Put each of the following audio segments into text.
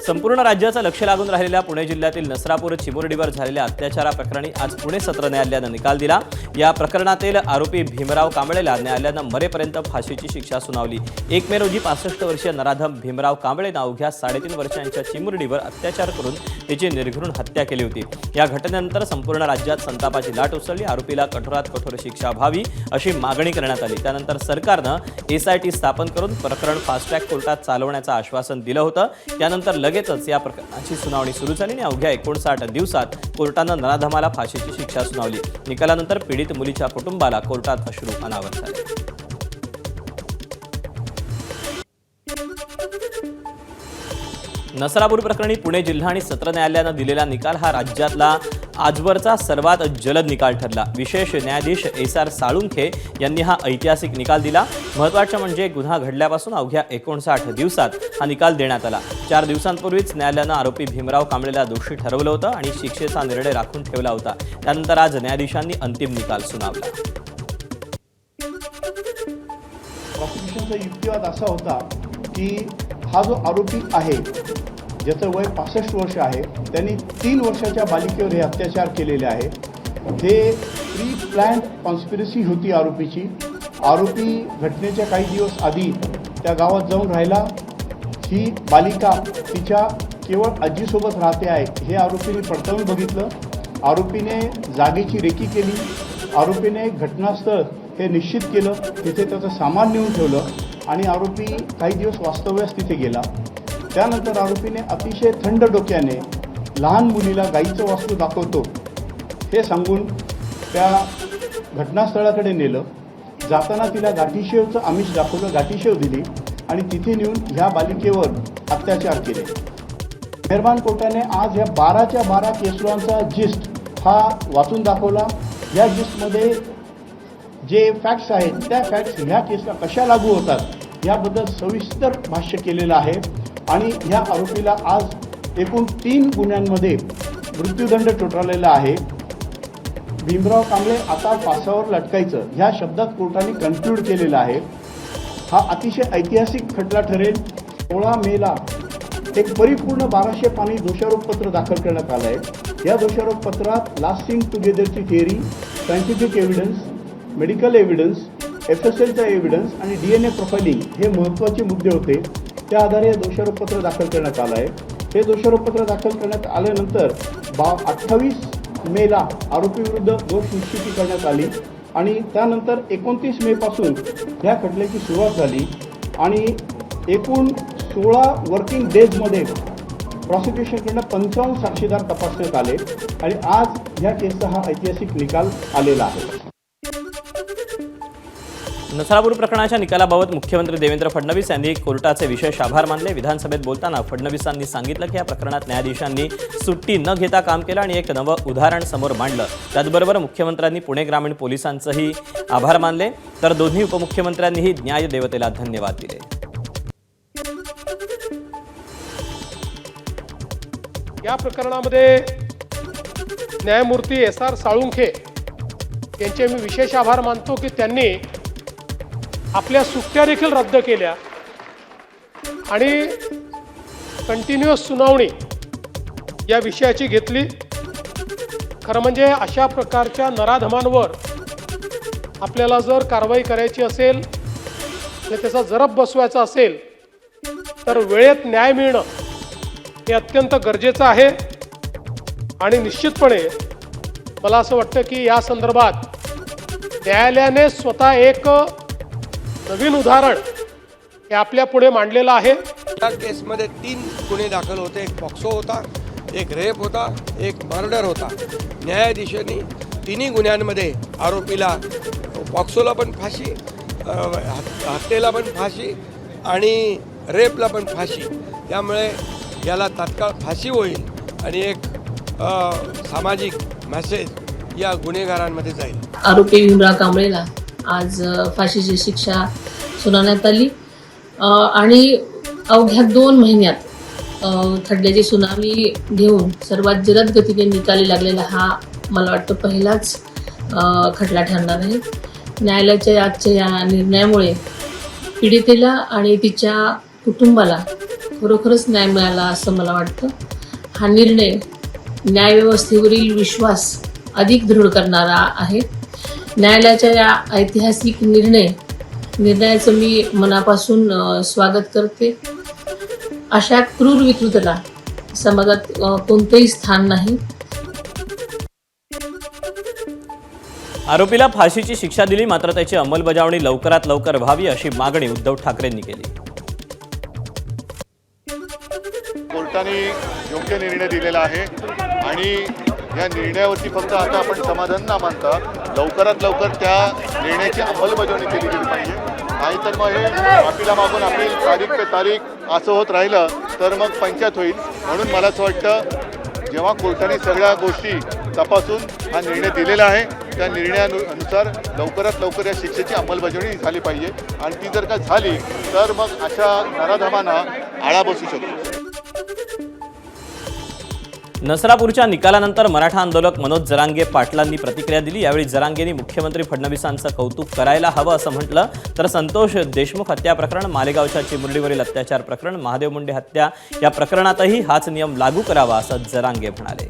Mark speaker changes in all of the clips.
Speaker 1: संपूर्ण राज्याचं लक्ष लागून राहिलेल्या पुणे जिल्ह्यातील नसरापूर चिमुरडीवर झालेल्या अत्याचाराप्रकरणी आज पुणे सत्र न्यायालयानं निकाल दिला। या प्रकरणातील आरोपी भीमराव कांबळेला न्यायालयानं मरेपर्यंत फाशीची शिक्षा सुनावली। 1 मे रोजी 65 वर्षीय नराधम भीमराव कांबळेनं अवघ्या 3.5 वर्षांच्या चिमुरडीवर अत्याचार करून त्याची निर्घृण हत्या केली होती। या घटनेनंतर संपूर्ण राज्यात संतापाची लाट उसळली। आरोपीला कठोरात कठोर शिक्षा व्हावी अशी मागणी करण्यात आली। त्यानंतर सरकारनं SIT स्थापन करून प्रकरण फास्ट ट्रॅक कोर्टात चालवण्याचं आश्वासन दिलं होतं। त्यानंतर लगेचच या प्रकरणाची सुनावणी सुरू झाली आणि अवघ्या 59 दिवसात कोर्टानं नराधमाला फाशीची शिक्षा सुनावली। निकालानंतर पीडित मुलीच्या कुटुंबाला कोर्टात अश्रू अनावर झाले। नसरापूर प्रकरणी पुणे जिल्हा आणि सत्र न्यायालयानं दिलेला निकाल हा राज्यातला आजवरचा सर्वात जलद निकाल ठरला। विशेष न्यायाधीश SR साळुंखे यांनी हा ऐतिहासिक निकाल दिला। महत्त्वाचं म्हणजे गुन्हा घडल्यापासून अवघ्या 59 दिवसात हा निकाल देण्यात आला। 4 दिवसांपूर्वीच न्यायालयानं आरोपी भीमराव कांबळेला दोषी ठरवलं होतं आणि शिक्षेचा निर्णय राखून ठेवला होता। त्यानंतर आज न्यायाधीशांनी अंतिम निकाल सुनावला।
Speaker 2: प्रॉसिक्युशनचा युक्तिवाद असा होता की हा जो आरोपी आहे ज्याचं वय 65 वर्ष आहे त्यांनी 3 वर्षाच्या बालिकेवर हे अत्याचार केलेले आहे। हे प्री प्लॅन्ड कॉन्स्पिरसी होती आरोपीची। आरोपी घटनेच्या काही दिवस आधी त्या गावात जाऊन राहिला। ही बालिका तिच्या केवळ आजीसोबत राहते आहे हे आरोपीने पडताळून बघितलं। आरोपीने जागेची रेकी केली। आरोपीने घटनास्थळ हे निश्चित केलं, तिथे त्याचं सामान नेऊन ठेवलं आणि आरोपी काही दिवस वास्तव्यास तिथे गेला। त्यानंतर आरोपीने अतिशय थंड डोक्याने लहान मुलीला गाईचं वास्तू दाखवतो हे सांगून त्या घटनास्थळाकडे नेलं। जाताना तिला गाठीशेवचं आमिष दाखवलं, गाठीशेव दिली आणि तिथे नेऊन ह्या बालिकेवर अत्याचार केले। मेहरबान कोर्टाने आज ह्या 12च्या 12 केसलांचा जिस्ट हा वाचून दाखवला। या जिस्टमध्ये जे फॅक्ट्स आहेत त्या फॅक्ट्स ह्या केसला कशा लागू होतात याबद्दल सविस्तर भाष्य केलेलं आहे आणि ह्या आरोपीला आज एकूण 3 गुन्ह्यांमध्ये मृत्यूदंड ठोठावलेला आहे। भीमराव कांबळे आता फासावर लटकायचं ह्या शब्दात कोर्टाने कन्क्लूड केलेला आहे। हा अतिशय ऐतिहासिक खटला ठरेल। 16 मेला एक परिपूर्ण 1200 पानी दोषारोपपत्र दाखल करण्यात आलं आहे। या दोषारोपपत्रात लास्टिंग टुगेदरची theory, scientific evidence, medical evidence, FSLचा एव्हिडन्स आणि DNA प्रोफाइलिंग हे महत्त्वाचे मुद्दे होते। त्या आधारे हे दोषारोपपत्र दाखल करण्यात आलं आहे। हे दोषारोपपत्र दाखल करण्यात आल्यानंतर 28 मेला आरोपीविरुद्ध दोष निश्चिती करण्यात आली आणि त्यानंतर 29 मे पासून ह्या खटल्याची सुरुवात झाली आणि एकूण 16 वर्किंग डेजमध्ये प्रॉसिक्युशनकडून 55 साक्षीदार तपासण्यात आले आणि आज ह्या केसचा हा ऐतिहासिक निकाल आलेला आहे।
Speaker 1: नसरापूर प्रकरणाच्या निकालाबाबत मुख्यमंत्री देवेंद्र फडणवीस यांनी कोर्टाचे विशेष आभार मानले। विधानसभेत बोलताना फडणवीसांनी सांगितलं की या प्रकरणात न्यायाधीशांनी सुट्टी न घेता काम केलं आणि एक नवं उदाहरण समोर मांडलं। त्याचबरोबर मुख्यमंत्र्यांनी पुणे ग्रामीण पोलिसांचेही आभार मानले तर दोन्ही उपमुख्यमंत्र्यांनीही न्याय देवतेला धन्यवाद दिले।
Speaker 3: या प्रकरणामध्ये न्यायमूर्ती SR साळुंखे यांचे मी विशेष आभार मानतो की त्यांनी आपल्या सुट्ट्या देखील रद्द केल्या आणि कंटिन्युअस सुनावणी या विषयाची घेतली। खरं म्हणजे अशा प्रकारच्या नराधमांवर आपल्याला जर कारवाई करायची असेल आणि त्याचा जरब बसवायचा असेल तर वेळेत न्याय मिळणं हे अत्यंत गरजेचं आहे आणि निश्चितपणे मला असं वाटतं की या संदर्भात न्यायालयाने स्वतः एक नवीन उदाहरण हे आपल्या पुढे मांडलेलं आहे।
Speaker 4: या केसमध्ये 3 गुन्हे दाखल होते। एक पॉक्सो होता, एक रेप होता, एक मर्डर होता। न्यायाधीशांनी 3 गुन्ह्यांमध्ये आरोपीला पॉक्सोला पण फाशी, हत्येला पण फाशी आणि रेपला पण फाशी, त्यामुळे याला तात्काळ फाशी होईल आणि एक सामाजिक मेसेज या गुन्हेगारांमध्ये जाईल।
Speaker 5: आरोपी भीमराव कांबळेला आज फाशीची शिक्षा सुनावण्यात आली आणि अवघ्या 2 महिन्यात खटल्याची सुनावणी घेऊन सर्वात जलद गतीने निकाली लागलेला हा मला वाटतं पहिलाच खटला ठरणार आहे। न्यायालयाच्या आजच्या या निर्णयामुळे पीडितेला आणि तिच्या कुटुंबाला खरोखरच न्याय मिळाला असं मला वाटतं. हा निर्णय न्यायव्यवस्थेवरील विश्वास अधिक दृढ करणारा आहे. न्यायालयाच्या या ऐतिहासिक निर्णयाचं मी मनापासून स्वागत करते. अशा क्रूर विकृतीला समाजात कोणतंही स्थान नाही.
Speaker 1: आरोपीला फाशीची शिक्षा दिली, मात्र त्याची अंमलबजावणी लवकरात लवकर व्हावी अशी मागणी उद्धव ठाकरेंनी केली.
Speaker 6: कोर्टाने योग्य निर्णय दिलेला आहे आणि या निर्णयावरती फक्त आता आपण समाधान न मानता लवकरात लवकर त्या निर्णयाची अंमलबजावणी केली गेली पाहिजे. नाहीतर मग हे अपीला मागून अपील तारीख पे तारीख असं होत राहिलं तर मग पंचायत होईल. म्हणून मला असं वाटतं जेव्हा कोर्टाने सगळ्या गोष्टी तपासून हा निर्णय दिलेला आहे त्या निर्णयानुसार लवकरात लवकर या शिक्षेची अंमलबजावणी झाली पाहिजे आणि ती जर का झाली तर मग अशा नराधमांना आळा बसू शकतो.
Speaker 1: नसरापूरच्या निकालानंतर मराठा आंदोलक मनोज जरांगे पाटलांनी प्रतिक्रिया दिली. यावेळी जरांगेंनी मुख्यमंत्री फडणवीसांचं कौतुक करायला हवं असं म्हटलं. तर संतोष देशमुख हत्या प्रकरण, मालेगावच्या चिमुरडीवरील अत्याचार प्रकरण, महादेव मुंडे हत्या या प्रकरणातही हाच नियम लागू करावा असं जरांगे म्हणाले.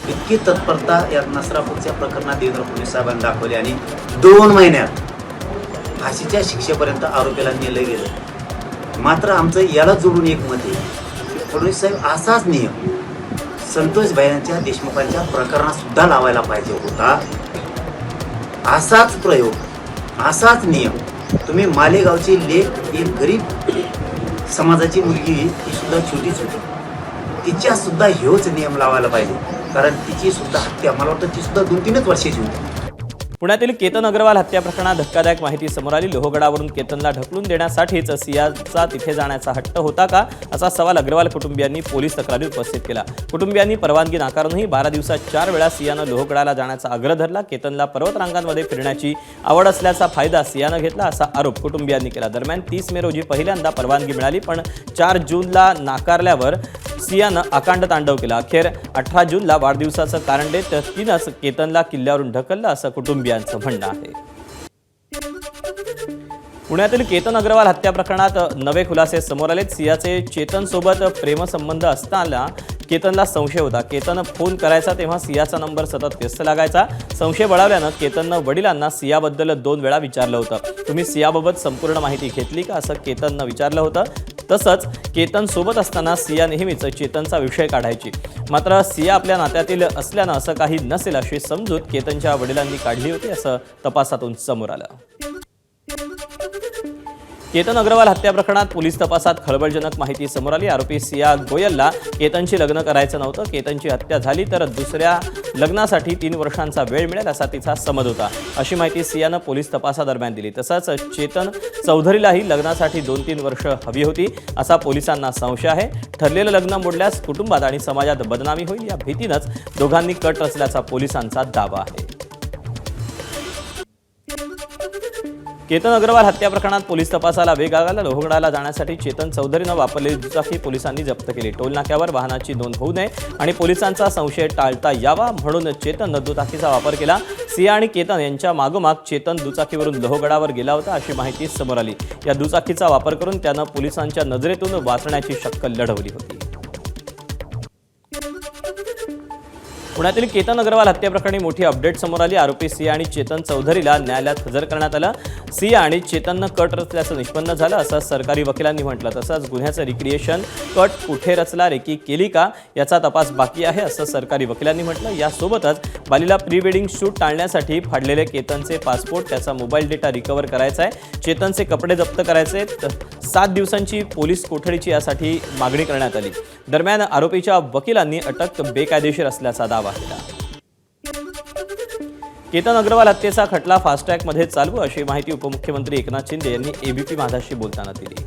Speaker 7: इतकी तत्परता या नसरापूरच्या प्रकरणात देवेंद्र फडणवीस साहेबांनी दाखवली आणि 2 महिन्यात फाशीच्या शिक्षेपर्यंत आरोपीला नेलं गेलं. मात्र आमचं याला जोडून एक मत आहे की फडणवीस साहेब असाच नियम संतोष भाईंच्या देशमुखांच्या प्रकरणात सुद्धा लावायला पाहिजे होता. असाच प्रयोग, असाच नियम तुम्ही मालेगावची लेक, एक गरीब समाजाची मुलगी, ती सुद्धा छोटीच होती, तिच्या सुद्धा ह्योच नियम लावायला पाहिजे. कारण तिची सुद्धा हत्या मला वाटतं ती सुद्धा 2-3 वर्षाची होती.
Speaker 1: पुण्यातील केतन अग्रवाल हत्या प्रकरणात धक्कादायक माहिती समोर आली. लोहगडावरून केतनला ढकलून देण्यासाठीच सियाचा तिथे जाण्याचा हट्ट होता का, असा सवाल अग्रवाल कुटुंबियांनी पोलीस तक्रारीत उपस्थित केला. कुटुंबियांनी परवानगी नाकारूनही 12 दिवसात 4 वेळा सियानं लोहगडाला जाण्याचा आग्रह धरला. केतनला पर्वतरांगांमध्ये फिरण्याची आवड असल्याचा फायदा सियानं घेतला असा आरोप कुटुंबियांनी केला. दरम्यान 30 मे रोजी पहिल्यांदा परवानगी मिळाली, पण 4 जूनला नाकारल्यावर सियानं अकांड तांडव केला. अखेर 18 जूनला वाढदिवसाचं कारण देत तिनंच केतनला किल्ल्यावरून ढकललं असं कुटुंबियांचं म्हणणं आहे. पुण्यातील केतन अग्रवाल हत्या प्रकरणात नवे खुलासे समोर आलेत. सियाचे चेतनसोबत प्रेमसंबंध असताना केतनला संशय होता. केतन फोन करायचा तेव्हा सियाचा नंबर सतत व्यस्त लागायचा. संशय बळावल्यानं केतननं वडिलांना सियाबद्दल 2 वेळा विचारलं होतं. तुम्ही सियाबाबत संपूर्ण माहिती घेतली का, असं केतननं विचारलं होतं. तसंच केतन सोबत असताना सिया नेहमीच चेतनचा विषय काढायची. मात्र सिया आपल्या नात्यातील असल्यानं असं काही नसेल अशी समजूत केतनच्या वडिलांनी काढली होती असं तपासातून समोर आलं. केतन अग्रवाल हत्या प्रकरणात पोलीस तपासात खळबळजनक माहिती समोर आली. आरोपी सिया गोयलला केतनशी लग्न करायचं नव्हतं. केतनची हत्या झाली तर दुसऱ्या लग्नासाठी 3 वर्षांचा वेळ मिळेल असा तिचा समज होता, अशी माहिती सियानं पोलीस तपासादरम्यान दिली. तसंच चेतन चौधरीलाही लग्नासाठी 2-3 वर्ष हवी होती असा पोलिसांना संशय आहे. ठरलेलं लग्न मोडल्यास कुटुंबात आणि समाजात बदनामी होईल या भीतीनंच दोघांनी कट रचल्याचा पोलिसांचा दावा आहे. केतन अग्रवाल हत्या प्रकरणात पोलीस तपासाला वेग आला. लोहगडाला जाण्यासाठी चेतन चौधरीनं वापरलेली दुचाकी पोलिसांनी जप्त केली. टोलनाक्यावर वाहनाची नोंद होऊ नये आणि पोलिसांचा संशय टाळता यावा म्हणून चेतननं दुचाकीचा वापर केला. सिया आणि केतन यांच्या मागोमाग चेतन दुचाकीवरून लोहगडावर गेला होता अशी माहिती समोर आली. या दुचाकीचा वापर करून त्यानं पोलिसांच्या नजरेतून वाचण्याची शक्कल लढवली होती. पुण्यातील केतन अग्रवाल हत्या प्रकरणी मोठी अपडेट समोर आली. आरोपी सिया आणि चेतन चौधरीला न्यायालयात हजर करण्यात आलं. सिया आणि चेतननं कट रचल्याचं निष्पन्न झालं असं सरकारी वकिलांनी म्हटलं. तसंच गुन्ह्याचं रिक्रिएशन, कट कुठे रचला, रेकी केली का याचा तपास बाकी आहे असं सरकारी वकिलांनी म्हटलं. यासोबतच बालीला प्री वेडिंग शूट टाळण्यासाठी फाडलेले केतनचे पासपोर्ट, त्याचा मोबाईल डेटा रिकव्हर करायचा आहे. चेतनचे कपडे जप्त करायचे. 7 दिवसांची पोलीस कोठडीची यासाठी मागणी करण्यात आली. दरम्यान आरोपीच्या वकिलांनी अटक बेकायदेशीर असल्याचा दावा केला. केतन अग्रवाल हत्येचा खटला फास्ट ट्रॅकमध्ये चालवू अशी माहिती उपमुख्यमंत्री एकनाथ शिंदे यांनी एबीपी माझाशी बोलताना दिली.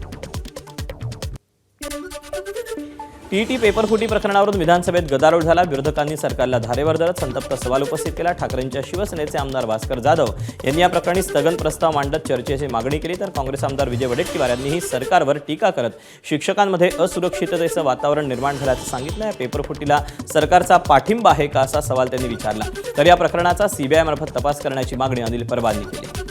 Speaker 1: टीईटी पेपरफुटी प्रकरणावरून विधानसभेत गदारोळ झाला. विरोधकांनी सरकारला धारेवर धरत संतप्त सवाल उपस्थित केला. ठाकरेंच्या शिवसेनेचे आमदार भास्कर जाधव यांनी या प्रकरणी स्थगन प्रस्ताव मांडत चर्चेची मागणी केली. तर काँग्रेस आमदार विजय वडेट्टीवार यांनीही सरकारवर टीका करत शिक्षकांमध्ये असुरक्षिततेचं वातावरण निर्माण झाल्याचं सांगितलं. या पेपरफुटीला सरकारचा पाठिंबा आहे का असा सवाल त्यांनी विचारला. तर या प्रकरणाचा सीबीआय मार्फत तपास करण्याची मागणी अनिल परबांनी केली.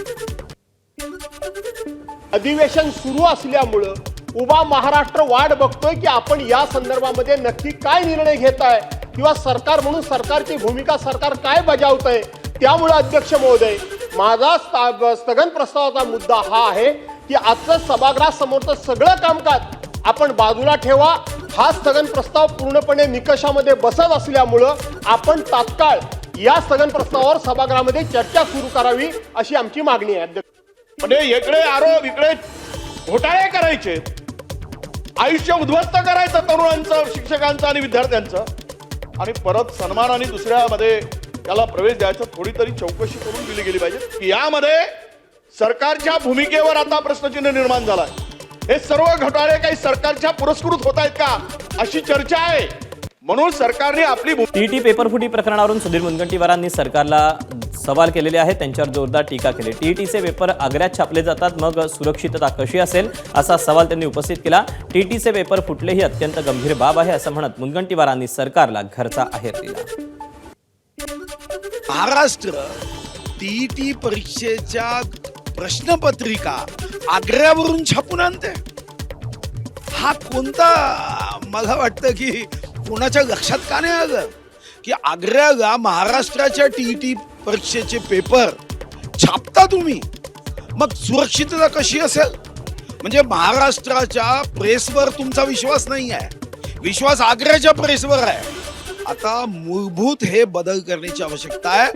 Speaker 3: अधिवेशन सुरू असल्यामुळं उभा महाराष्ट्र वाट बघतोय की आपण या संदर्भामध्ये नक्की काय निर्णय घेताय किंवा सरकार म्हणून सरकारची भूमिका सरकार काय बजावतंय. त्यामुळे अध्यक्ष महोदय, माझा स्थगन प्रस्तावाचा मुद्दा हा आहे की आजचं सभागृहासमोरचं सगळं कामकाज आपण बाजूला ठेवा. हा स्थगन प्रस्ताव पूर्णपणे निकषामध्ये बसत असल्यामुळं आपण तात्काळ या स्थगन प्रस्तावावर सभागृहामध्ये चर्चा सुरू करावी अशी आमची मागणी आहे. अध्यक्ष,
Speaker 6: म्हणजे इकडे आरोप, इकडे घोटाळे करायचे, आयुष्य उद्ध्वस्त करायचं तरुणांचं, शिक्षकांचं आणि विद्यार्थ्यांचं, आणि परत सन्मान आणि दुसऱ्यामध्ये त्याला प्रवेश द्यायचा. थोडी तरी चौकशी करून दिली गेली पाहिजे की यामध्ये सरकारच्या भूमिकेवर आता प्रश्नचिन्ह निर्माण झालाय. हे सर्व घोटाळे काही सरकारच्या पुरस्कृत होत आहेत का अशी चर्चा आहे. म्हणून सरकारने आपली
Speaker 1: टीईटी पेपरफुटी प्रकरणावरून सुधीर मुनगंटीवारांनी सरकारला सवाल केलेले आहेत. त्यांच्यावर जोरदार टीका केली. टीईटीचे पेपर आग्र्यात छापले जातात, मग सुरक्षितता कशी असेल असा सवाल त्यांनी उपस्थित केला. टीईटीचे पेपर फुटले ही अत्यंत गंभीर बाब आहे असं म्हणत मुनगंटीवारांनी सरकारला घरचा आहेर दिला.
Speaker 8: महाराष्ट्र टीईटी परीक्षेच्या प्रश्नपत्रिका आग्र्यावरून छापून आणते. हा कोणता, मला वाटतं की कोणाच्या लक्षात का नाही आलं की आग्र्याला महाराष्ट्राच्या टीईटी परीक्षेचे पेपर छापता तुम्ही, मग सुरक्षितता कशी असेल? म्हणजे महाराष्ट्राच्या प्रेसवर तुमचा विश्वास नाही आहे, विश्वास आग्र्याच्या प्रेसवर आहे. आता मूलभूत हे बदल करण्याची आवश्यकता आहे.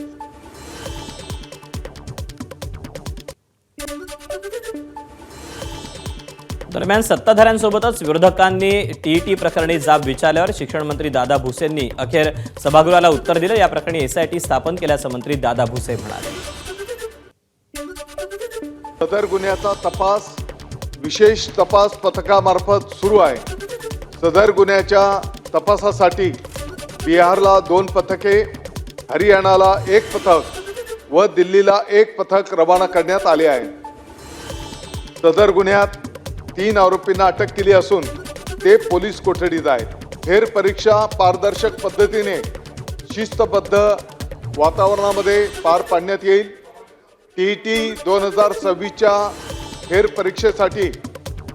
Speaker 1: दरम्यान सत्ताधाऱ्यांसोबतच विरोधकांनी टीईटी प्रकरणी जाब विचारल्यावर शिक्षण मंत्री दादा भुसेंनी अखेर सभागृहाला उत्तर दिलं. या प्रकरणी एसआयटी स्थापन केल्याचं मंत्री दादा भुसे म्हणाले.
Speaker 6: सदर गुन्ह्याचा तपास विशेष तपास पथकामार्फत सुरू आहे. सदर गुन्ह्याच्या तपासासाठी बिहारला 2 पथके, हरियाणाला 1 पथक व दिल्लीला 1 पथक रवाना करण्यात आले आहे. सदर गुन्ह्यात 3 आरोपींना अटक केली असून ते पोलीस कोठडीत आहेत. फेरपरीक्षा पारदर्शक पद्धतीने शिस्तबद्ध वातावरणामध्ये पार पाडण्यात येईल. टीईटी 2026च्या फेरपरीक्षेसाठी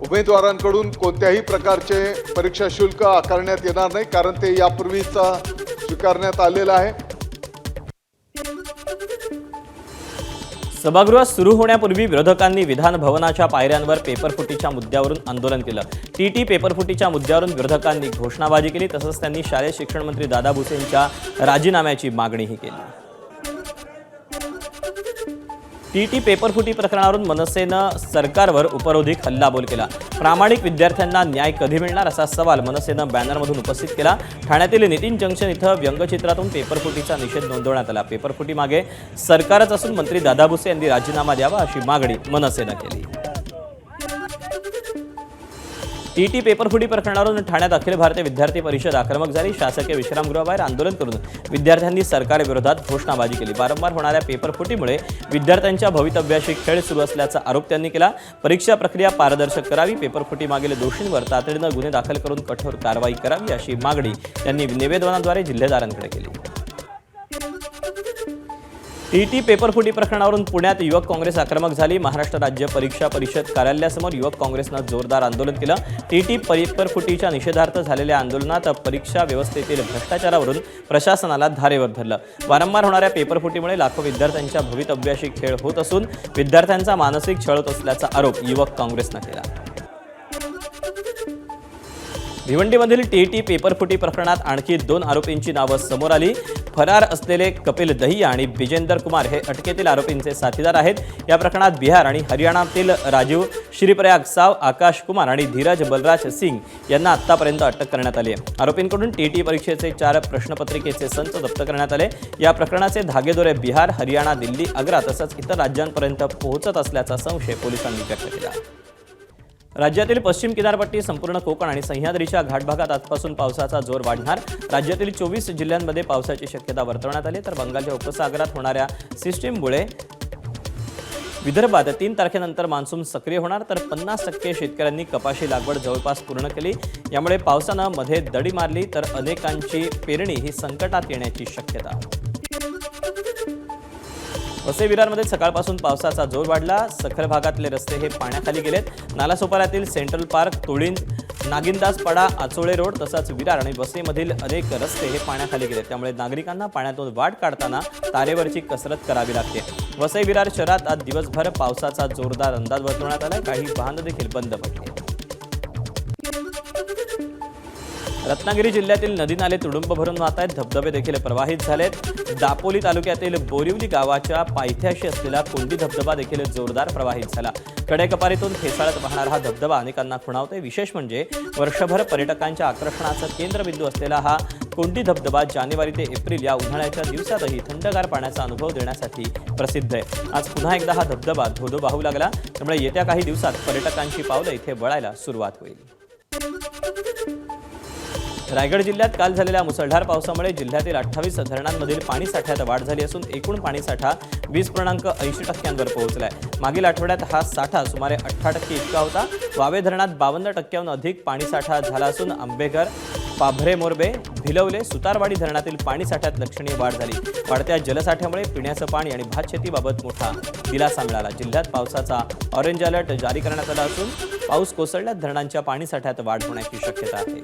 Speaker 6: उमेदवारांकडून कोणत्याही प्रकारचे परीक्षा शुल्क आकारण्यात येणार नाही, कारण ते यापूर्वीच स्वीकारण्यात आलेलं आहे.
Speaker 1: सभागृह सुरू होण्यापूर्वी विरोधकांनी विधान भवनाच्या पायऱ्यांवर पेपरफुटीच्या मुद्द्यावरून आंदोलन केलं. टीईटी पेपरफुटीच्या मुद्द्यावरून विरोधकांनी घोषणाबाजी केली. तसंच त्यांनी शालेय शिक्षण मंत्री दादा भुसेंच्या राजीनाम्याची मागणीही केली. टीईटी पेपरफुटी प्रकरणावरून मनसेनं सरकारवर उपरोधिक हल्लाबोल केला. प्रामाणिक विद्यार्थ्यांना न्याय कधी मिळणार असा सवाल मनसेनं बॅनरमधून उपस्थित केला. ठाण्यातील नितीन जंक्शन इथं व्यंगचित्रातून पेपरफुटीचा निषेध नोंदवण्यात आला. पेपरफुटी मागे सरकारच असून मंत्री दादा भुसे यांनी राजीनामा द्यावा अशी मागणी मनसेनं केली. टीईटी पेपरफुटी प्रकरणावरून ठाण्यात अखिल भारतीय विद्यार्थी परिषद आक्रमक झाली. शासकीय विश्रामगृहाबाहेर आंदोलन करून विद्यार्थ्यांनी सरकारविरोधात घोषणाबाजी केली. वारंवार होणाऱ्या पेपरफुटीमुळे विद्यार्थ्यांच्या भवितव्याशी खेळ सुरू असल्याचा आरोप त्यांनी केला. परीक्षा प्रक्रिया पारदर्शक करावी, पेपरफुटीमागील दोषींवर तातडीनं गुन्हे दाखल करून कठोर कारवाई करावी अशी मागणी त्यांनी निवेदनाद्वारे जिल्हेदारांकडे केली. टीईटी पेपरफुटी प्रकरणावरून पुण्यात युवक काँग्रेस आक्रमक झाली. महाराष्ट्र राज्य परीक्षा परिषद कार्यालयासमोर युवक काँग्रेसनं जोरदार आंदोलन केलं. टीईटी पेपरफुटीच्या निषेधार्थ झालेल्या आंदोलनात परीक्षा व्यवस्थेतील भ्रष्टाचारावरून प्रशासनाला धारेवर धरलं. वारंवार होणाऱ्या पेपरफुटीमुळे लाखो विद्यार्थ्यांच्या भवितव्याशी खेळ होत असून विद्यार्थ्यांचा मानसिक छळ होत असल्याचा आरोप युवक काँग्रेसनं केला. भिवंडीमधील टीईटी पेपरफुटी प्रकरणात आणखी 2 आरोपींची नावं समोर आली. फरार असलेले कपिल दहिया आणि बिजेंदर कुमार हे अटकेतील आरोपींचे साथीदार आहेत. या प्रकरणात बिहार आणि हरियाणातील राजीव श्रीप्रयाग साव, आकाश कुमार आणि धीरज बलराज सिंग यांना आतापर्यंत अटक करण्यात आली आहे. आरोपींकडून टीईटी परीक्षेचे 4 प्रश्नपत्रिकेचे संच जप्त करण्यात आले. या प्रकरणाचे धागेदोरे बिहार, हरियाणा, दिल्ली, आग्रा तसंच इतर राज्यांपर्यंत पोहोचत असल्याचा संशय पोलिसांनी व्यक्त केला. राज्यातील पश्चिम किनारपट्टी, संपूर्ण कोकण आणि सह्याद्रीच्या घाटभागात आजपासून पावसाचा जोर वाढणार. राज्यातील 24 जिल्ह्यांमध्ये पावसाची शक्यता वर्तवण्यात आली. तर बंगालच्या उपसागरात होणाऱ्या सिस्टीममुळे विदर्भात 3 तारखेनंतर मान्सून सक्रिय होणार. तर 50% शेतकऱ्यांनी कपाशी लागवड जवळपास पूर्ण केली. यामुळे पावसानं मध्ये दडी मारली तर अनेकांची पेरणी ही संकटात येण्याची शक्यता. वसई विरारमध्ये सकाळपासून पावसाचा जोर वाढला. सखल भागातले रस्ते हे पाण्याखाली गेलेत. नालासोपाऱ्यातील central park, Tulinj, नागिनदासपाडा, Achole road तसंच विरार आणि वसईमधील अनेक रस्ते हे पाण्याखाली गेलेत. त्यामुळे नागरिकांना पाण्यातून वाट काढताना तारेवरची कसरत करावी लागते. वसई विरार शहरात आज दिवसभर पावसाचा जोरदार अंदाज वर्तवण्यात आला. काही वाहनं देखील बंद पडली. रत्नागिरी जिल्ह्यातील नदी नाले तुडुंब भरून वाहत आहेत. धबधबे देखील प्रवाहित झालेत. दापोली तालुक्यातील बोरिवली गावाच्या पायथ्याशी असलेला कोंडी धबधबा देखील जोरदार प्रवाहित झाला. कडेकपारीतून फेसाळत वाहणारा हा धबधबा अनेकांना खुणावतोय. विशेष म्हणजे वर्षभर पर्यटकांच्या आकर्षणाचं केंद्रबिंदू असलेला हा कोंडी धबधबा जानेवारी ते एप्रिल या उन्हाळ्याच्या दिवसातही थंडगार पाण्याचा अनुभव देण्यासाठी प्रसिद्ध आहे. आज पुन्हा एकदा हा धबधबा धोधो वाहू लागला. त्यामुळे येत्या काही दिवसात पर्यटकांची पावलं इथे वळायला सुरुवात होईल. रायगड जिल्ह्यात काल झालेल्या मुसळधार पावसामुळे जिल्ह्यातील 28 धरणांमधील पाणीसाठ्यात वाढ झाली असून एकूण पाणीसाठा 20.80% पोहोचलाय. मागील आठवड्यात हा साठा सुमारे 18% इतका होता. वावे धरणात 52% अधिक पाणीसाठा झाला असून आंबेघर, पाभरे मोरबे, भिलवले, सुतारवाडी धरणातील पाणीसाठ्यात लक्षणीय वाढ झाली. वाढत्या जलसाठ्यामुळे पिण्याचं पाणी आणि भातशेतीबाबत मोठा दिलासा मिळाला. जिल्ह्यात पावसाचा ऑरेंज अलर्ट जारी करण्यात आला असून पाऊस कोसळल्यास धरणांच्या पाणीसाठ्यात वाढ होण्याची शक्यता आहे.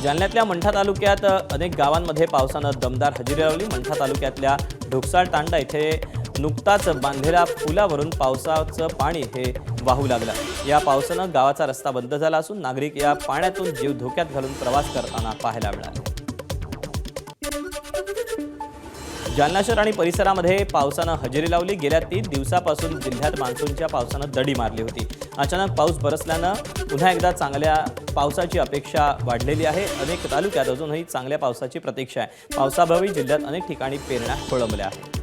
Speaker 1: जालन्यातल्या मंठा तालुक्यात अनेक गावांमध्ये पावसानं दमदार हजेरी लावली. मंठा तालुक्यातल्या ढोकसाळ तांडा इथे नुकताच बांधलेल्या पुलावरून पावसाचं पाणी हे वाहू लागलं. या पावसानं गावाचा रस्ता बंद झाला असून नागरिक या पाण्यातून जीव धोक्यात घालून प्रवास करताना पाहायला मिळाले. जालना शहर आणि परिसरामध्ये पावसानं हजेरी लावली. गेल्या 3 दिवसापासून जिल्ह्यात मान्सूनच्या पावसानं दडी मारली होती. अचानक पाऊस बरसल्यानं पुन्हा एकदा चांगल्या पावसाची अपेक्षा वाढलेली आहे. अनेक तालुक्यात अजूनही चांगल्या पावसाची प्रतीक्षा आहे. पावसाअभावी जिल्ह्यात अनेक ठिकाणी पेरण्या खोळंबल्या आहेत.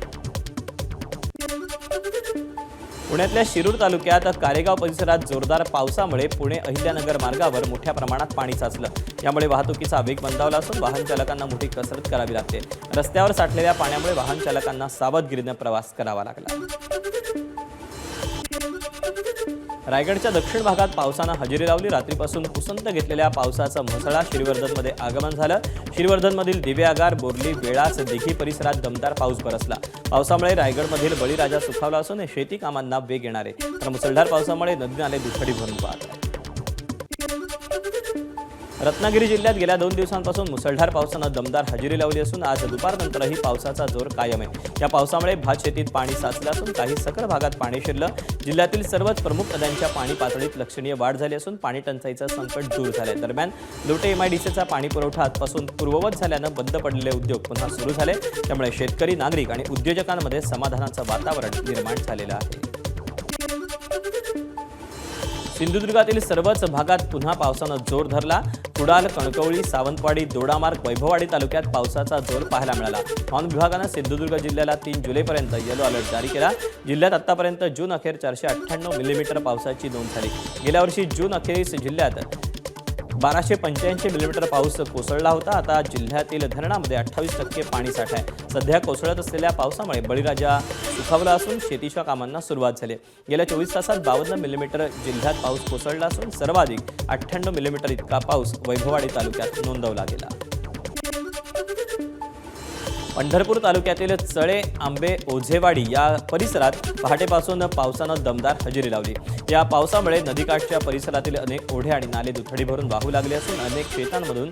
Speaker 1: पुण्यातल्या शिरूर तालुक्यात कारेगाव परिसरात जोरदार पावसामुळे पुणे अहिल्यानगर मार्गावर मोठ्या प्रमाणात पाणी साचलं. यामुळे वाहतुकीचा वेग मंदावला असून वाहन चालकांना मोठी कसरत करावी लागते. रस्त्यावर साठलेल्या पाण्यामुळे वाहन चालकांना सावधगिरीनं प्रवास करावा लागला. रायगडच्या दक्षिण भागात पावसानं हजेरी लावली. रात्रीपासून उसंत घेतलेल्या पावसाचं म्हसळा श्रीवर्धनमध्ये आगमन झालं. श्रीवर्धनमधील दिवेआगार, बोर्ली, वेळास, दिघी परिसरात दमदार पाऊस बरसला. पावसामुळे रायगडमधील बळीराजा सुखावला असून शेती कामांना वेग येणार आहे. तर मुसळधार पावसामुळे नदी नाले दुथडी भरून वाहत आहेत. रत्नागिरी जिल्ह्यात गेल्या 2 दिवसांपासून मुसळधार पावसानं दमदार हजेरी लावली असून आज दुपारनंतरही पावसाचा जोर कायम आहे. या पावसामुळे भात शेतीत पाणी साचलं असून काही सखल भागात पाणी शिरलं. जिल्ह्यातील सर्वच प्रमुख नद्यांच्या पाणी पातळीत लक्षणीय वाढ झाली असून पाणी टंचाईचं संकट दूर झालंय. दरम्यान लोटे MIDCचा पाणी पुरवठा आजपासून पूर्ववत झाल्यानं बंद पडलेले उद्योग पुन्हा सुरू झाले. त्यामुळे शेतकरी, नागरिक आणि उद्योजकांमध्ये समाधानाचं वातावरण निर्माण झालेलं आहे. सिंधुदुर्गातील सर्वच भागात पुन्हा पावसानं जोर धरला. कुडाल, कणकवली, सावंतवाडी, दोडामार्ग, वैभववाडी तालुक्यात पावसाचा जोर पाहायला मिळाला. हवामान विभागानं सिंधुदुर्ग जिल्ह्याला 3 जुलैपर्यंत येलो अलर्ट जारी केला. जिल्ह्यात आतापर्यंत जून अखेर 498 मिलीमीटर पावसाची नोंद झाली. गेल्या वर्षी जून अखेरीस जिल्ह्यात 1285 मिलीमीटर पाऊस कोसळला होता. आता जिल्ह्यातील धरणामध्ये 28% पाणीसाठा आहे. सध्या कोसळत असलेल्या पावसामुळे बळीराजा सुखावला असून शेतीच्या कामांना सुरुवात झाली. गेल्या 24 तासात 52 मिलीमीटर जिल्ह्यात पाऊस कोसळला असून सर्वाधिक 98 मिलीमीटर इतका पाऊस वैभववाडी तालुक्यात नोंदवला गेला. पंढरपूर तालुक्यातील चळे, आंबे, ओझेवाडी या परिसरात पहाटेपासून पावसानं दमदार हजेरी लावली. या पावसामुळे नदीकाठच्या परिसरातील अनेक ओढे आणि नाले दुथडी भरून वाहू लागले असून अनेक शेतांमधून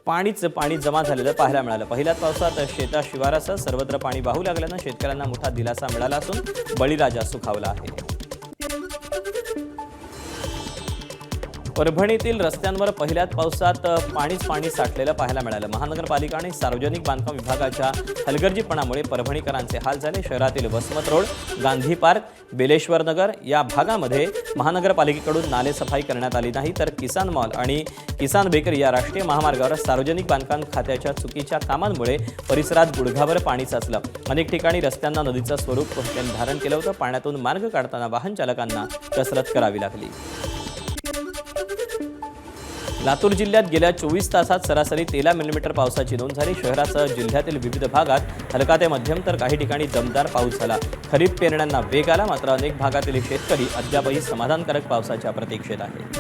Speaker 1: पाणी जमा झालेलं पाहायला मिळालं. पहिल्याच पावसात शेता शिवारासह सर्वत्र पाणी वाहू लागल्यानं शेतकऱ्यांना मोठा दिलासा मिळाला असून बळीराजा सुखावला आहे. परभणीतील रस्त्यांवर पहिल्याच पावसात पाणी साठलेलं पाहायला मिळालं. महानगरपालिका आणि सार्वजनिक बांधकाम विभागाच्या हलगर्जीपणामुळे परभणीकरांचे हाल झाले. शहरातील वसमत रोड, गांधी पार्क, बेलेश्वर नगर या भागामध्ये महानगरपालिकेकडून नालेसफाई करण्यात आली नाही. तर किसान मॉल आणि किसान बेकरी या राष्ट्रीय महामार्गावर सार्वजनिक बांधकाम खात्याच्या चुकीच्या कामांमुळे परिसरात गुडघाभर पाणी साचलं. अनेक ठिकाणी रस्त्यांना नदीचं स्वरूप धारण केलं होतं. पाण्यातून मार्ग काढताना वाहन चालकांना कसरत करावी लागली. लातूर जिल्ह्यात गेल्या 24 तासात सरासरी 13 मिलीमीटर पावसाची नोंद झाली. शहरासह जिल्ह्यातील विविध भागात हलका ते मध्यम तर काही ठिकाणी दमदार पाऊस झाला. खरीप पेरण्यांना वेग आला. मात्र अनेक भागातील शेतकरी अद्यापही समाधानकारक पावसाच्या प्रतीक्षेत आहेत.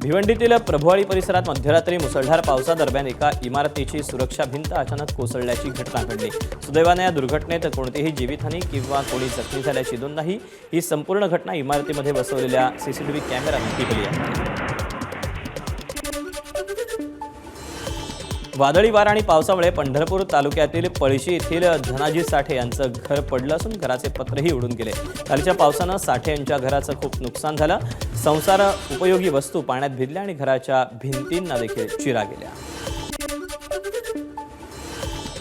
Speaker 1: भिवंडीतील प्रभुवाडी परिसरात मध्यरात्री मुसळधार पावसादरम्यान एका इमारतीची सुरक्षा भिंत अचानक कोसळल्याची घटना घडली। सुदैवाने या दुर्घटनेत कोणतीही जीवितहानी किंवा कोणी जखमी झाल्याची नोंद नाही। ही संपूर्ण घटना इमारतीमध्ये बसवलेल्या सीसीटीव्ही कॅमेऱ्याने टिपली आहे। वादळी वारा आणि पावसामुळे पंढरपूर तालुक्यातील पळशी येथील धनाजी साठे यांचं घर पडलं असून घराचे पत्रही उडून गेले। कालच्या पावसानं साठे यांच्या घराचं खूप नुकसान झालं। संसार उपयोगी वस्तू पाण्यात भिजल्या आणि घराच्या भिंतींना देखील चिरा गेल्या।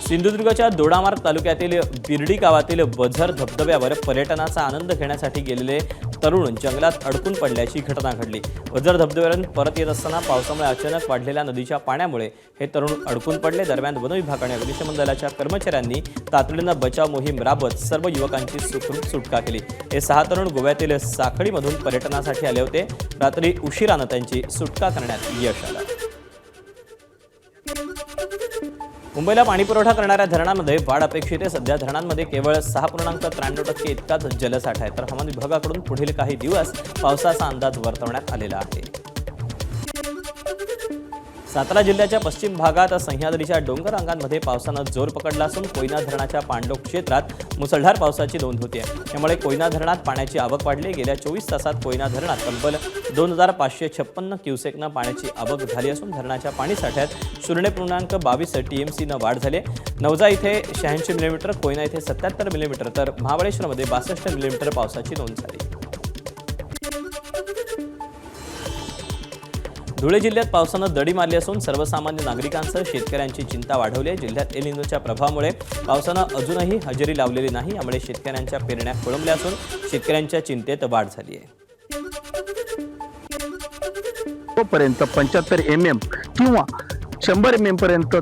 Speaker 1: सिंधुदुर्गच्या दोडामार्ग तालुक्यातील बिर्डी गावातील बझर धबधब्यावर पर्यटनाचा आनंद घेण्यासाठी गेलेले तरुण जंगलात अडकून पडल्याची घटना घडली। बझर धबधब्यावरून परत येत असताना पावसामुळे अचानक वाढलेल्या नदीच्या पाण्यामुळे हे तरुण अडकून पडले। दरम्यान वन विभागाने अग्निशमन दलाच्या कर्मचाऱ्यांनी तातडीनं बचाव मोहीम राबवत सर्व युवकांची सुखरूप सुटका केली। हे 6 तरुण गोव्यातील साखळीमधून पर्यटनासाठी आले होते। रात्री उशिरानं त्यांची सुटका करण्यात यश आलं। मुंबईला पाणीपुरवठा करणाऱ्या धरणांमध्ये वाढ अपेक्षित आहे। सध्या धरणांमध्ये केवळ 6.93% इतकाच जलसाठा आहे। तर हवामान विभागाकडून पुढील काही दिवस पावसाचा अंदाज वर्तवण्यात आलेला आहे। सातारा जिल्ह्याच्या पश्चिम भागात सह्याद्रीच्या डोंगर रांगांमध्ये पावसानं जोर पकडला असून कोयना धरणाच्या पांडव क्षेत्रात मुसळधार पावसाची नोंद होती आहे। त्यामुळे कोयना धरणात पाण्याची आवक वाढली। गेल्या 24 तासात कोयना धरणात तब्बल 2556 क्युसेकनं पाण्याची आवक झाली असून धरणाच्या पाणीसाठ्यात 0.22 TMCनं वाढ झाली। नवजा इथे 86 मिलीमीटर, कोयना इथे 77 मिलीमीटर तर महाबळेश्वरमध्ये 62 मिलीमीटर पावसाची नोंद झाली। धुळे जिल्ह्यात पावसानं दडी मारली असून सर्वसामान्य नागरिकांसह शेतकऱ्यांची चिंता वाढवली आहे। जिल्ह्यात एल निनोच्या प्रभावामुळे पावसानं अजूनही हजेरी लावलेली नाही। यामुळे शेतकऱ्यांच्या पेरण्या खोळंबल्या असून शेतकऱ्यांच्या चिंतेत वाढ झाली आहे।
Speaker 9: तोपर्यंत 75 mm किंवा 100 mm पर्यंत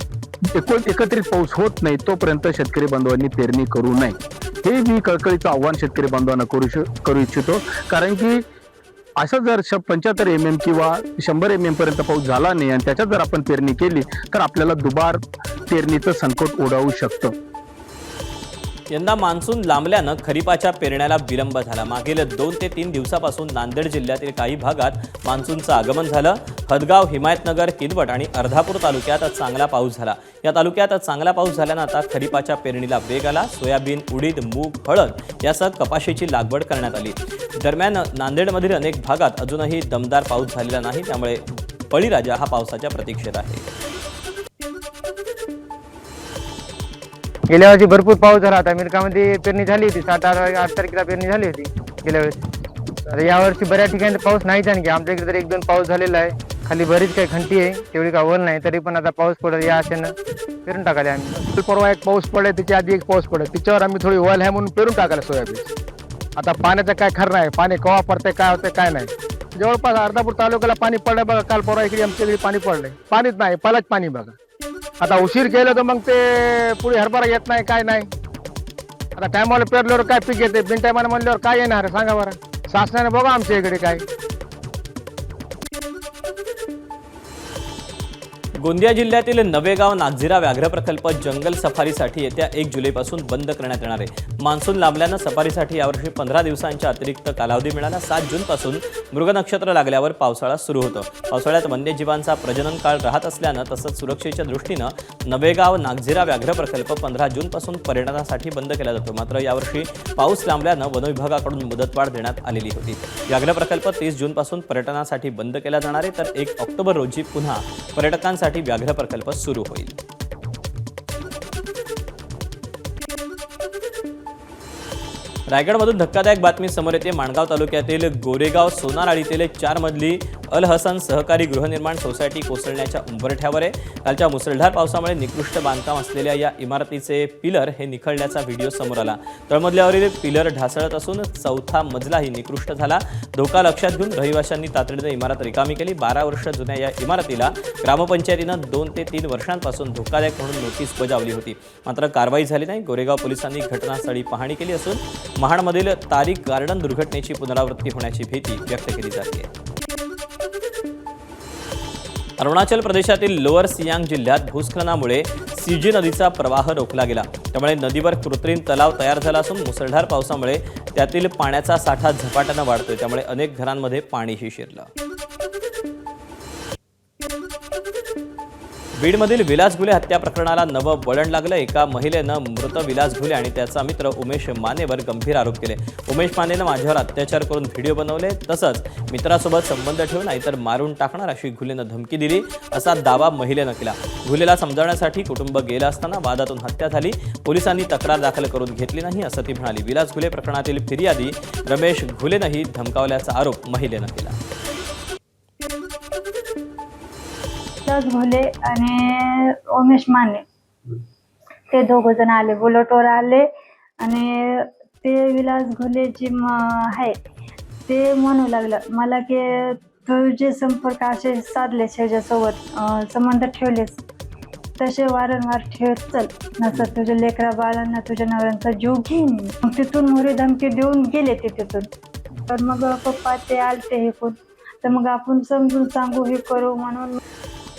Speaker 9: एकत्रित पाऊस होत नाही तोपर्यंत शेतकरी बांधवांनी पेरणी करू नये, हे मी कळकळीचं आव्हान शेतकरी बांधवांना करू इच्छितो। कारण की असं जर 75 mm किंवा 100 mm पर्यंत पाऊस झाला नाही आणि त्याच्यात जर आपण पेरणी केली तर आपल्याला दुबार पेरणीचं संकट ओढावू शकतं।
Speaker 1: यंदा मान्सून लांबल्यानं खरीपाच्या पेरण्याला विलंब झाला। मागील 2 ते 3 दिवसापासून नांदेड जिल्ह्यातील काही भागात मान्सूनचं आगमन झालं। हदगाव, हिमायतनगर, किनवट आणि अर्धापूर तालुक्यात चांगला पाऊस झाला। या तालुक्यात चांगला पाऊस झाल्यानं आता खरीपाच्या पेरणीला वेग आला। सोयाबीन, उडीद, मूग, हळद यासह कपाशीची लागवड करण्यात आली। दरम्यान नांदेडमधील अनेक भागात अजूनही दमदार पाऊस झालेला नाही। त्यामुळे बळीराजा हा पावसाच्या प्रतीक्षेत आहे।
Speaker 10: गेल्या वर्षी भरपूर पाऊस झाला होता। मिरकामध्ये पेरणी झाली होती, 7-8 तारखेला पेरणी झाली होती गेल्या वेळेस। तर यावर्षी बऱ्याच ठिकाणी पाऊस नाहीच, आणखी आमच्या इकडे तर 1-2 पाऊस झालेला आहे। खाली बरीच काही खंटी आहे, तेवढी का ओल नाही, तरी पण आता पाऊस पडेल या आशेनं पेरून टाकाले आम्ही। परवा एक पाऊस पडला, त्याच्या आधी एक पाऊस पडला, त्याच्यावर आम्ही थोडी ओल आहे म्हणून पेरून टाकायला सोयाबीन। आता पाण्याचं काय खरं नाही, पाणी केव्हा पडतंय काय होतंय काय नाही। जवळपास अर्धापूर तालुक्याला पाणी पडलंय बघा, काल परवा इकडे आमच्या इकडे पाणी पडलंय, पाणीच नाही, पहिलाच पाणी बघा। आता उशीर केलं तर मग ते पुढे हरभरा येत नाही काय नाही। आता टायमाला पेरल्यावर काय पीक येते, बिन टायमाला म्हणल्यावर काय येणार सांगा बरं। शासनाने बघा आमच्या इकडे काय।
Speaker 1: गोंदिया जिल्ह्यातील नवेगाव नागझिरा व्याघ्र प्रकल्प जंगल सफारीसाठी येत्या 1 जुलैपासून बंद करण्यात येणार आहे। मान्सून लांबल्यानं सफारीसाठी यावर्षी 15 दिवसांचा अतिरिक्त कालावधी मिळाला। 7 जूनपासून मृग नक्षत्र लागल्यावर पावसाळा सुरू होतो। पावसाळ्यात वन्यजीवांचा प्रजनन काळ राहत असल्यानं तसंच सुरक्षेच्या दृष्टीनं नवेगाव नागझिरा व्याघ्र प्रकल्प 15 जूनपासून पर्यटनासाठी बंद केला जातो। मात्र यावर्षी पाऊस लांबल्यानं वन विभागाकडून मुदतवाढ देण्यात आलेली होती। व्याघ्र प्रकल्प 30 जूनपासून पर्यटनासाठी बंद केला जाणार आहे, तर 1 ऑक्टोबर रोजी पुन्हा पर्यटकांसाठी व्याघ्र प्रकल्प सुरू होईल। रायगडमधून धक्कादायक बातमी समोर येते। माणगाव तालुक्यातील गोरेगाव सोनाराळीतील 4 मजली अल हसन सहकारी गृहनिर्माण सोसायटी कोसळण्याच्या उंबरठ्यावर आहे। कालच्या मुसळधार पावसामुळे निकृष्ट बांधकाम असलेल्या या इमारतीचे पिलर हे निखळल्याचा व्हिडिओ समोर आला। तळमजल्यावरील पिलर ढासळत असून 4था मजलाही निकृष्ट झाला। धोका लक्षात घेऊन रहिवाशांनी तातडीनं इमारत रिकामी केली। 12 वर्ष जुन्या या इमारतीला ग्रामपंचायतीनं 2 ते 3 वर्षांपासून धोकादायक म्हणून नोटीस बजावली होती, मात्र कारवाई झाली नाही। गोरेगाव पोलिसांनी घटनास्थळी पाहणी केली असून महाडमधील तारीक गार्डन दुर्घटनेची पुनरावृत्ती होण्याची भीती व्यक्त केली जाते। अरुणाचल प्रदेशातील लोअर सियांग जिल्ह्यात भूस्खलनामुळे सीजी नदीचा प्रवाह रोखला गेला। त्यामुळे नदीवर कृत्रिम तलाव तयार झाला असून मुसळधार पावसामुळे त्यातील पाण्याचा साठा झपाट्यानं वाढतोय। त्यामुळे अनेक घरांमध्ये पाणीही शिरलं। बीडमधील विलास घुले हत्या प्रकरणाला नवं वळण लागलं. एका महिलेनं मृत विलास घुले आणि त्याचा मित्र उमेश मानेवर गंभीर आरोप केले. उमेश मानेनं माझ्यावर अत्याचार करून व्हिडिओ बनवले, तसंच मित्रासोबत संबंध ठेवून नाहीतर मारून टाकणार अशी घुलेनं धमकी दिली असा दावा महिलेनं केला. घुलेला समजावण्यासाठी कुटुंब गेलं असताना वादातून हत्या झाली. पोलिसांनी तक्रार दाखल करून घेतली नाही असं ती म्हणाली. विलास घुले प्रकरणातील फिर्यादी रमेश घुलेनंही धमकावल्याचा आरोप महिलेनं केला.
Speaker 11: विलास घुले आणि उमेश माने ते दोघं जण आले, बुलेटवर आले आणि ते विलास घुले जी आहे ते म्हणू लागलं मला की तुझे संपर्क असे साधलेस, ह्याच्यासोबत संबंध ठेवलेस तसे वारंवार ठेवत चल, नसं तुझ्या लेकरा बाळांना तुझ्या नवऱ्यांचा जीव घेईन. मग तिथून मोरी धमकी देऊन गेले ते तिथून. तर मग पप्पा ते आलते हे कोण, तर मग आपण समजून सांगू हे करू म्हणून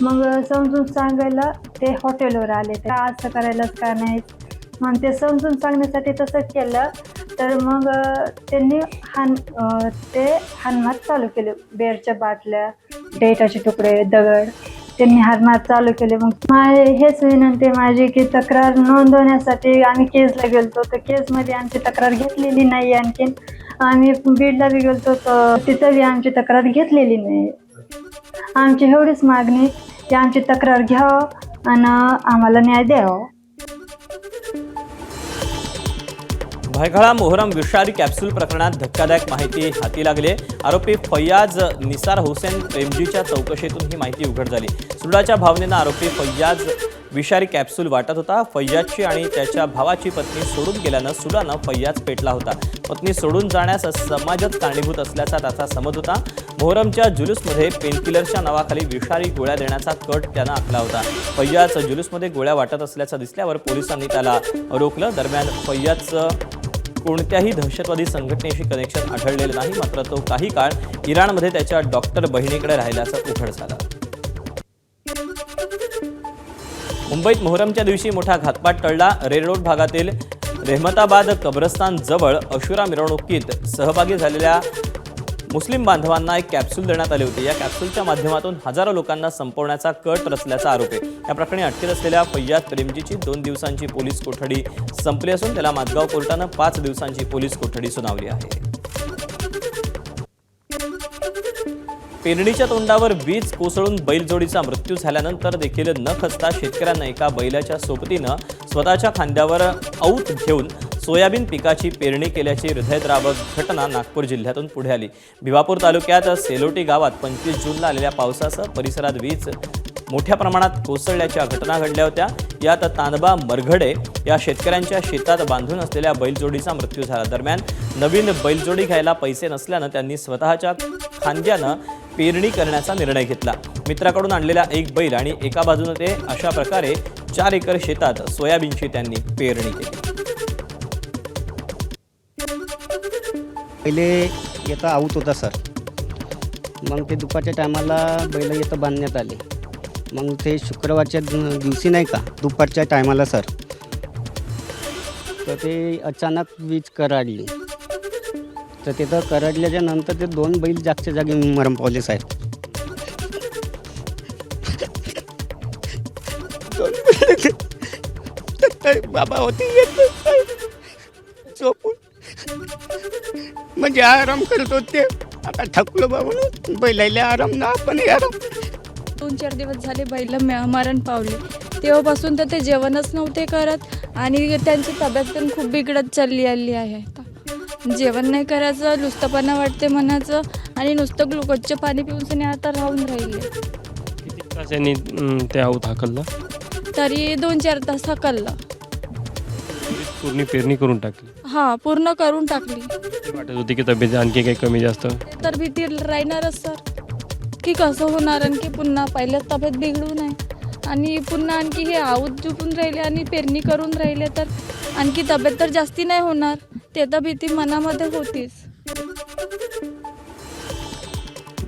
Speaker 11: मग समजून सांगायला ते हॉटेलवर आले. ते असं करायलाच का नाही, मग ते समजून सांगण्यासाठी तसं केलं. तर मग त्यांनी हाणमार चालू केले. बेरच्या बाटल्या, डेटाचे तुकडे, दगड त्यांनी हाणमार चालू केले. मग हेच विनंती माझी की तक्रार नोंदवण्यासाठी आम्ही केसला गेलतो, तर केसमध्ये आमची तक्रार घेतलेली नाही. आणखीन आम्ही बीडला बी गेलतो तर तिथं बी आमची तक्रार घेतलेली नाही. आमची एवढीच मागणी की आमची तक्रार घ्यावं आणि आम्हाला न्याय द्यावा.
Speaker 1: भायखळा मोहरम विषारी कॅप्सूल प्रकरणात धक्कादायक माहिती हाती लागली. आरोपी फैयाज निसार हुसेन प्रेमजीच्या चौकशीतून ही माहिती उघड झाली. सुडाच्या भावनेनं आरोपी फैयाज विषारी कॅप्सूल वाटत होता. फैयाजची आणि त्याच्या भावाची पत्नी सोडून गेल्यानं सुडानं फैयाज पेटला होता. पत्नी सोडून जाण्यास समाजच कारणीभूत असल्याचा त्याचा समज होता. मोहरमच्या जुलूसमध्ये पेनकिलरच्या नावाखाली विषारी गोळ्या देण्याचा कट त्यानं आखला होता. फैयाज जुलूसमध्ये गोळ्या वाटत असल्याचं दिसल्यावर पोलिसांनी त्याला रोखलं. दरम्यान फैयाजचं कोणत्याही दहशतवादी संघटनेशी कनेक्शन आढळलेलं नाही. मात्र तो काही काळ इराणमध्ये त्याच्या डॉक्टर बहिणीकडे राहिल्याचं उघड झालं. मुंबईत मोहरमच्या दिवशी मोठा घातपात टळला. रेल रोड भागातील रेहमताबाद कब्रस्तान जवळ अशुरा मिरवणुकीत सहभागी झालेल्या मुस्लिम बांधवांना एक कॅप्सूल देण्यात आले होते. या कॅप्सूलच्या माध्यमातून हजारो लोकांना संपवण्याचा कट रचल्याचा आरोप आहे. या प्रकरणी अटकेत असलेल्या फैयाज प्रेमजीची 2 दिवसांची पोलीस कोठडी संपली असून त्याला माजगाव कोर्टानं 5 दिवसांची पोलीस कोठडी सुनावली आहे. पेरणीच्या तोंडावर वीज कोसळून बैलजोडीचा मृत्यू झाल्यानंतर देखील न खचता शेतकऱ्यांना एका बैलाच्या सोबतीनं स्वतःच्या खांद्यावर औत घेऊन सोयाबीन पिकाची पेरणी केल्याची हृदयद्रावक घटना नागपूर जिल्ह्यातून पुढे आली. भिवापूर तालुक्यात सेलोटी गावात 25 जूनला आलेल्या पावसासह परिसरात वीज मोठ्या प्रमाणात कोसळल्याच्या घटना घडल्या होत्या. यात तानबा मरघडे या शेतकऱ्यांच्या शेतात बांधून असलेल्या बैलजोडीचा मृत्यू झाला. दरम्यान नवीन बैलजोडी घ्यायला पैसे नसल्यानं त्यांनी स्वतःच्या खांद्यानं पेरणी करण्याचा निर्णय घेतला. मित्राकडून आणलेला एक बैल आणि एका बाजूने ते अशा प्रकारे 4 एकर शेतात सोयाबीनची त्यांनी पेरणी केली.
Speaker 12: पहिले येता आऊत होता सर, मग ते दुपारच्या टायमाला बैल येतं बांधण्यात आले. मग ते शुक्रवारच्या दिवशी नाही का दुपारच्या टायमाला सर, तर ते अचानक वीज कराडली. तर तिथं करडल्याच्या नंतर ते 2 बैल जागच्या जागी मरण पावले साहेब. बाबा होते झोपून म्हणजे आराम करत होते. आता थकलो बाबा, बैलायला आराम ना आपण आराम.
Speaker 13: 2-4 दिवस झाले बैल मरण पावले. तेव्हापासून तर ते जेवणच नव्हते करत आणि त्यांची तब्येत पण खूप बिघडत चालली आली आहे. जेवण नाही करायचं, नुसतंपणा वाटते मनाचं आणि नुसतं ग्लुकोजचं पाणी पिऊन आता राहून राहिले.
Speaker 14: किती तासांनी ते आऊत हाकललं?
Speaker 13: तरी 2-4 तास हाकललं.
Speaker 14: पूर्ण पेरणी करून टाकली?
Speaker 13: हां, पूर्ण करून टाकली.
Speaker 14: वाटत होती की तब्येत आणखी काही कमी जास्त?
Speaker 13: तर भीती राहणारच सर की कसं होणार, आणखी पुन्हा पहिल्याच तब्येत बिघडू नये आणि पुन्हा आणखी हे आऊत झुपून राहिले आणि पेरणी करून राहिले तर आणखी तब्येत तर जास्ती नाही होणार. ते तर भीती मनामध्ये होतीच.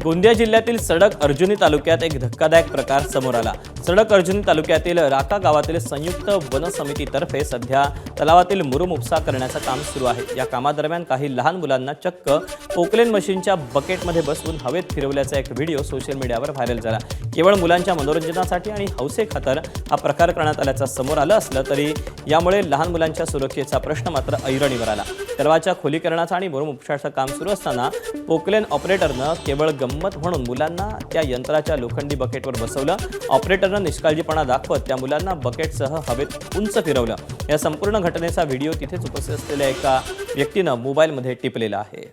Speaker 1: गोंदिया जिल्ह्यातील सडक अर्जुनी तालुक्यात एक धक्कादायक प्रकार समोर आला. सडक अर्जुनी तालुक्यातील राका गावातील संयुक्त वन समितीतर्फे सध्या तलावातील मुरुम उपसा करण्याचं काम सुरू आहे। या कामादरम्यान काही लहान मुलांना चक्क पोकलेन मशीनच्या बकेटमध्ये बसवून हवेत फिरवल्याचा एक व्हिडिओ सोशल मीडियावर व्हायरल झाला। केवळ मुलांच्या मनोरंजनासाठी आणि हौसेखातर हा प्रकार करण्यात आल्याचं समोर आलं असलं तरी यामुळे लहान मुलांच्या सुरक्षेचा प्रश्न मात्र ऐरणीवर आला। तलावाच्या खोलीकरणाचं आणि मुरुम उपशाचं काम सुरू असताना पोकलेन ऑपरेटरनं केवळ गंमत म्हणून मुलांना त्या यंत्राच्या लोखंडी बकेटवर बसवलं। ऑपरेटरनं निष्काळजीपणा दाखवत त्या मुलांना बकेटसह हवेत उंच फिरवलं। या संपूर्ण घटनेचा व्हिडिओ तिथेच उपस्थित असलेल्या एका व्यक्तीनं मोबाईलमध्ये टिपलेला आहे।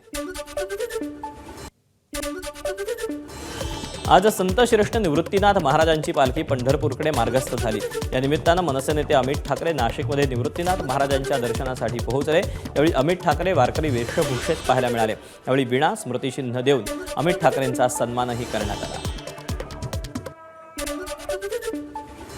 Speaker 1: आज संत श्रेष्ठ निवृत्तीनाथ महाराजांची पालखी पंढरपूरकडे मार्गस्थ झाली। या निमित्तानं मनसे नेते अमित ठाकरे नाशिकमध्ये निवृत्तीनाथ महाराजांच्या दर्शनासाठी पोहोचले। यावेळी अमित ठाकरे वारकरी वेशभूषेत पाहायला मिळाले। यावेळी वीणा स्मृतिचिन्ह देऊन अमित ठाकरेंचा सन्मानही करण्यात आला।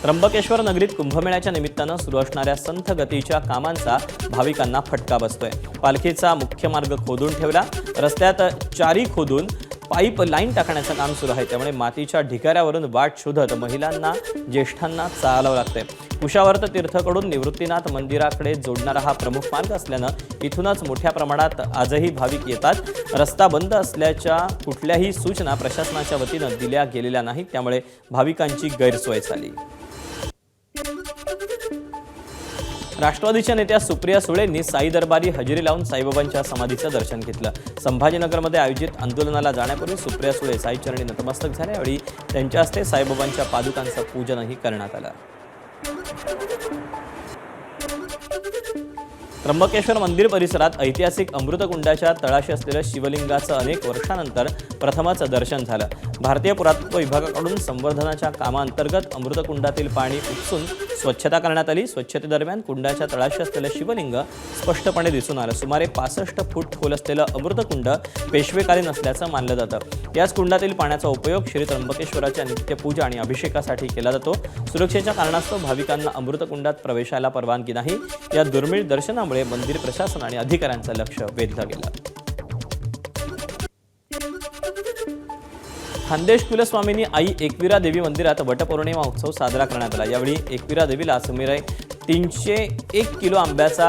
Speaker 1: त्र्यंबकेश्वर नगरीत कुंभमेळ्याच्या निमित्तानं सुरू असणाऱ्या संथ गतीच्या कामांचा भाविकांना फटका बसतोय। पालखीचा मुख्य मार्ग खोदून ठेवला, रस्त्यात चारी खोदून पाईप लाईन टाकण्याचं काम सुरू आहे। त्यामुळे मातीच्या ढिगाऱ्यावरून वाट शोधत महिलांना ज्येष्ठांना चालावं लागतंय। कुशावर्त तीर्थकडून निवृत्तीनाथ मंदिराकडे जोडणारा हा प्रमुख मार्ग असल्यानं इथूनच मोठ्या प्रमाणात आजही भाविक येतात। रस्ता बंद असल्याच्या कुठल्याही सूचना प्रशासनाच्या वतीनं दिल्या गेलेल्या नाहीत, त्यामुळे भाविकांची गैरसोय झाली। राष्ट्रवादीच्या नेत्या सुप्रिया सुळेंनी साई दरबारी हजेरी लावून साईबाबांच्या समाधीचं दर्शन घेतलं। संभाजीनगरमध्ये आयोजित आंदोलनाला जाण्यापूर्वी सुप्रिया सुळे साईचरणी नतमस्तक झाल्या। यावेळी त्यांच्या हस्ते साईबाबांच्या पादुकांचं पूजनही करण्यात आलं। त्र्यंबकेश्वर मंदिर परिसरात ऐतिहासिक अमृतकुंडाच्या तळाशी असलेलं शिवलिंगाचं अनेक वर्षांनंतर प्रथमच दर्शन झालं। भारतीय पुरातत्व विभागाकडून संवर्धनाच्या कामांतर्गत अमृतकुंडातील पाणी उपसून स्वच्छता करण्यात आली। स्वच्छतेदरम्यान कुंडाच्या तळाशी असलेलं शिवलिंग स्पष्टपणे दिसून आलं। सुमारे 65 फूट खोल असलेलं अमृतकुंड पेशवेकालीन असल्याचं मानलं जातं। याच कुंडातील पाण्याचा उपयोग श्री त्र्यंबकेश्वराच्या नित्यपूजा आणि अभिषेकासाठी केला जातो। सुरक्षेच्या कारणास्तव भाविकांना अमृतकुंडात प्रवेशाला परवानगी नाही। या दुर्मिळ दर्शनामुळे मंदिर प्रशासन आणि अधिकाऱ्यांचं लक्ष वेधलं गेलं। खानदेश कुलस्वामिनी आई एकविरा देवी मंदिरात वटपौर्णिमा उत्सव साजरा करण्यात आला। यावेळी एकविरा देवीला सुमारे 301 किलो आंब्याचा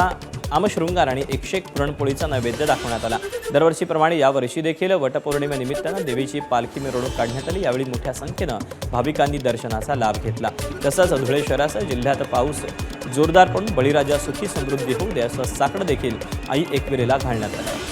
Speaker 1: आमशृंगार आणि 101 पुरणपोळीचा नैवेद्य दाखवण्यात आला। दरवर्षीप्रमाणे यावर्षी देखील वटपौर्णिमेनिमित्तानं देवीची पालखी मिरवणूक काढण्यात आली। यावेळी मोठ्या संख्येनं भाविकांनी दर्शनाचा लाभ घेतला। तसंच धुळे शहरासह जिल्ह्यात पाऊस जोरदार पडून बळीराजा सुखी समृद्धी होऊ दे असं साकडं देखील आई एकविरेला घालण्यात आलं।